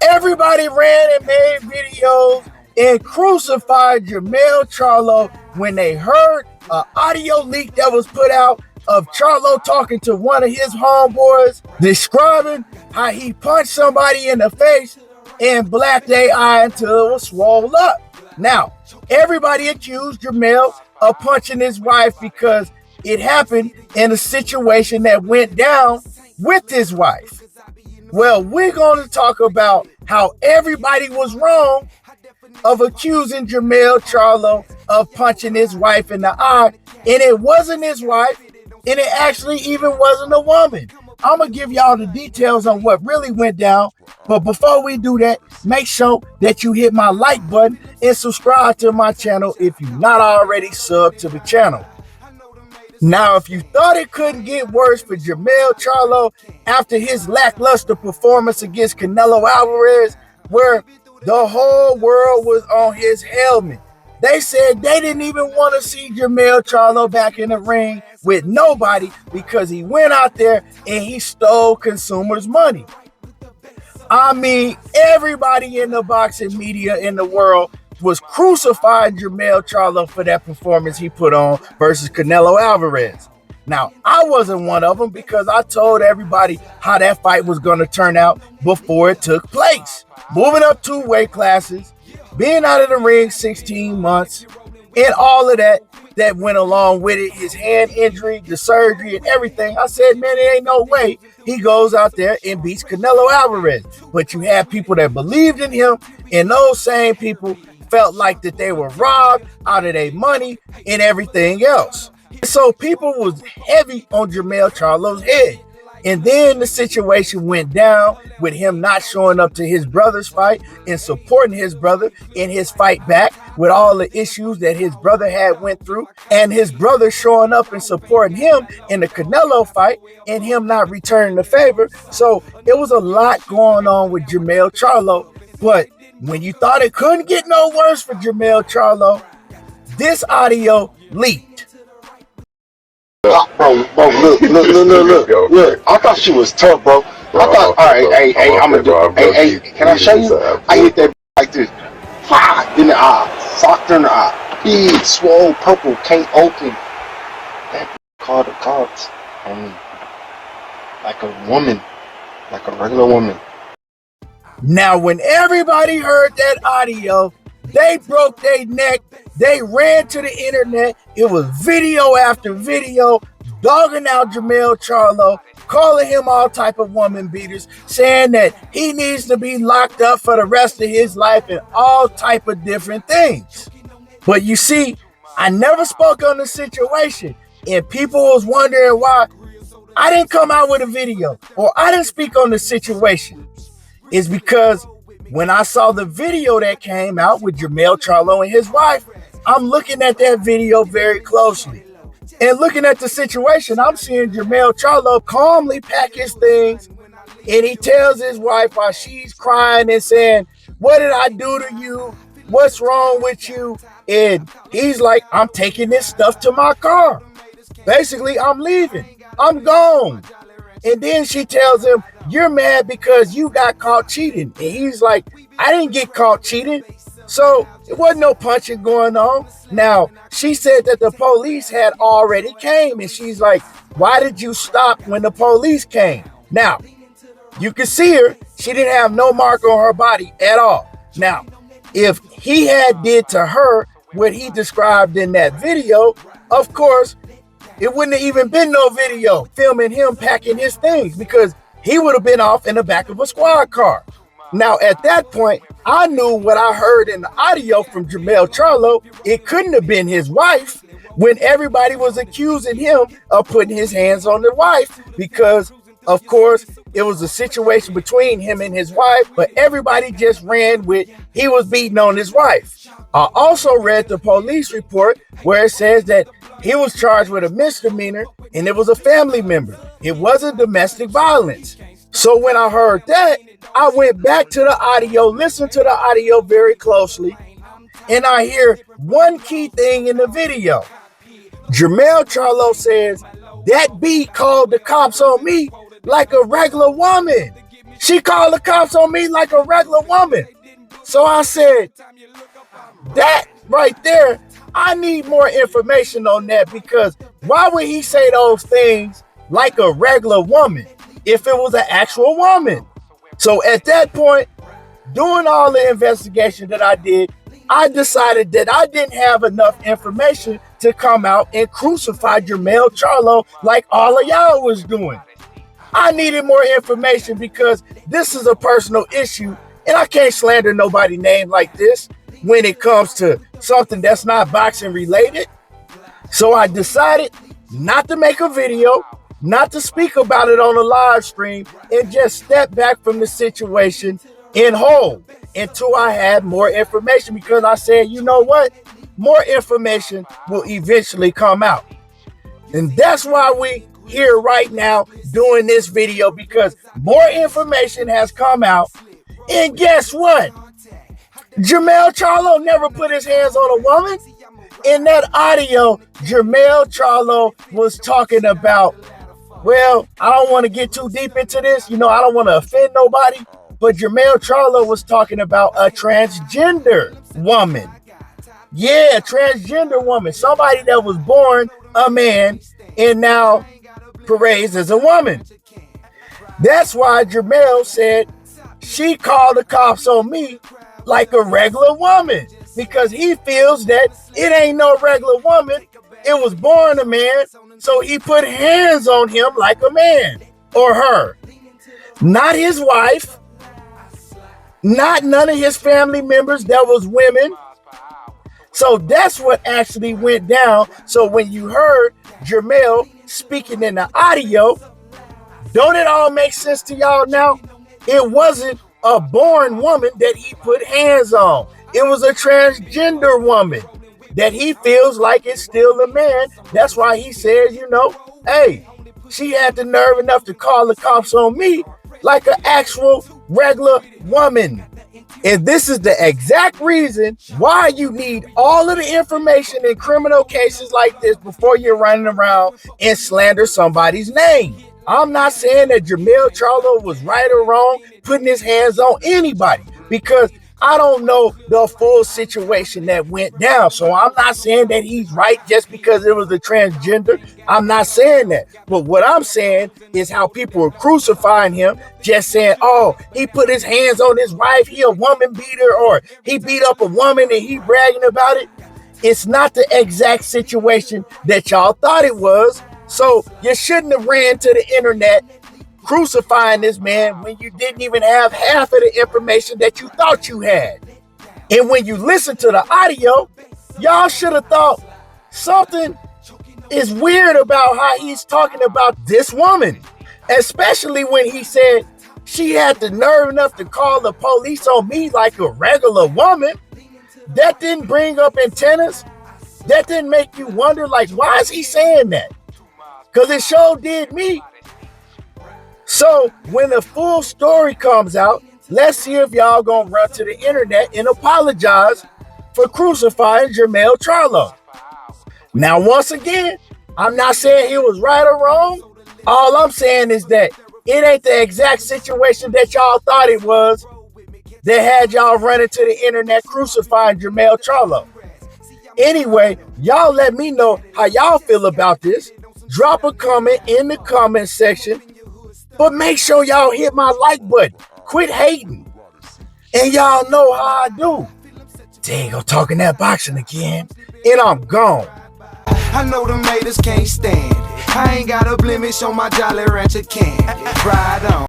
Everybody ran and made videos and crucified Jermell Charlo when they heard an audio leak that was put out of Charlo talking to one of his homeboys, describing how he punched somebody in the face and blacked their eye until it was swollen up. Now, everybody accused Jermell of punching his wife because it happened in a situation that went down with his wife. Well, we're going to talk about how everybody was wrong of accusing Jermell Charlo of punching his wife in the eye, and it wasn't his wife, and it actually even wasn't a woman. I'm going to give y'all the details on what really went down, but before we do that, make sure that you hit my like button and subscribe to my channel if you're not already subbed to the channel. Now, if you thought it couldn't get worse for Jermell Charlo after his lackluster performance against Canelo Alvarez, where the whole world was on his helmet, they said they didn't even want to see Jermell Charlo back in the ring with nobody because he went out there and he stole consumers' money. I mean, everybody in the boxing media in the world was crucifying Jermell Charlo for that performance he put on versus Canelo Alvarez. Now, I wasn't one of them because I told everybody how that fight was going to turn out before it took place. Moving up 2 weight classes, being out of the ring 16 months, and all of that went along with it, his hand injury, the surgery, and everything. I said, man, there ain't no way he goes out there and beats Canelo Alvarez. But you had people that believed in him, and those same people felt like that they were robbed out of their money and everything else. So people was heavy on Jermell Charlo's head. And then the situation went down with him not showing up to his brother's fight and supporting his brother in his fight back with all the issues that his brother had went through, and his brother showing up and supporting him in the Canelo fight and him not returning the favor. So it was a lot going on with Jermell Charlo. But when you thought it couldn't get no worse for Jermell Charlo, this audio leaked. Bro, look. I thought she was tough, bro. I thought, all right, hey, I'm gonna do. Hey, can I show you? I hit that like this, in the eye, socked her in the eye, big, swole, purple, can't open. That called the cops on me, like a woman, like a regular woman. Now, when everybody heard that audio, they broke their neck. They ran to the internet. It was video after video dogging out Jermell Charlo, calling him all type of woman beaters, saying that he needs to be locked up for the rest of his life and all type of different things. But you see, I never spoke on the situation, and people was wondering why I didn't come out with a video or I didn't speak on the situation. It's because when I saw the video that came out with Jermell Charlo and his wife, I'm looking at that video very closely. And looking at the situation, I'm seeing Jermell Charlo calmly pack his things, and he tells his wife while she's crying and saying, "What did I do to you? What's wrong with you?" And he's like, "I'm taking this stuff to my car. Basically, I'm leaving. I'm gone." And then she tells him, "You're mad because you got caught cheating." And he's like, "I didn't get caught cheating." So it wasn't no punching going on. Now, she said that the police had already came, and she's like, "Why did you stop when the police came?" Now, you can see her. She didn't have no mark on her body at all. Now, if he had did to her what he described in that video, of course, it wouldn't have even been no video filming him packing his things, because he would have been off in the back of a squad car. Now, at that point, I knew what I heard in the audio from Jermell Charlo. It couldn't have been his wife, when everybody was accusing him of putting his hands on the wife, because, of course, it was a situation between him and his wife, but everybody just ran with he was beating on his wife. I also read the police report where it says that he was charged with a misdemeanor and it was a family member. It wasn't domestic violence. So when I heard that, I went back to the audio, listened to the audio very closely, and I hear one key thing in the video. Jermell Charlo says, "That B called the cops on me like a regular woman." She called the cops on me like a regular woman. So I said, that right there, I need more information on that, because why would he say those things like a regular woman if it was an actual woman? So at that point, doing all the investigation that I did, I decided that I didn't have enough information to come out and crucify Jermell Charlo like all of y'all was doing. I needed more information because this is a personal issue, and I can't slander nobody's name like this when it comes to something that's not boxing related. So I decided not to make a video, not to speak about it on a live stream, and just step back from the situation in whole until I had more information, because I said, you know what? More information will eventually come out. And that's why we here right now doing this video, because more information has come out. And guess what? Jermell Charlo never put his hands on a woman. In that audio, Jermell Charlo was talking about, well, I don't want to get too deep into this. I don't want to offend nobody. But Jermell Charlo was talking about a transgender woman. Yeah, transgender woman. Somebody that was born a man and now parades as a woman. That's why Jermell said she called the cops on me like a regular woman, because he feels that it ain't no regular woman. It was born a man, so he put hands on him like a man or her. Not his wife, not none of his family members that was women. So that's what actually went down. So when you heard Jermell speaking in the audio, don't it all make sense to y'all now? It wasn't a born woman that he put hands on. It was a transgender woman that he feels like is still a man. That's why he says, hey, she had the nerve enough to call the cops on me like an actual regular woman. And this is the exact reason why you need all of the information in criminal cases like this before you're running around and slander somebody's name. I'm not saying that Jermell Charlo was right or wrong putting his hands on anybody, because I don't know the full situation that went down. So I'm not saying that he's right just because it was a transgender. I'm not saying that. But what I'm saying is how people are crucifying him, just saying, oh, he put his hands on his wife, he a woman beater, or he beat up a woman and he bragging about it. It's not the exact situation that y'all thought it was. So you shouldn't have ran to the internet crucifying this man when you didn't even have half of the information that you thought you had. And when you listen to the audio, y'all should have thought something is weird about how he's talking about this woman, especially when he said she had the nerve enough to call the police on me like a regular woman. That didn't bring up antennas. That didn't make you wonder, like, why is he saying that? Because it sure did me. So when the full story comes out, let's see if y'all gonna run to the internet and apologize for crucifying Jermell Charlo. Now, once again, I'm not saying he was right or wrong. All I'm saying is that it ain't the exact situation that y'all thought it was that had y'all running to the internet crucifying Jermell Charlo. Anyway, y'all let me know how y'all feel about this. Drop a comment in the comment section. But make sure y'all hit my like button. Quit hating. And y'all know how I do. Dang, I'm talking that boxing again. And I'm gone. I know the haters can't stand it. I ain't got a blemish on my Jolly Rancher can. Ride on.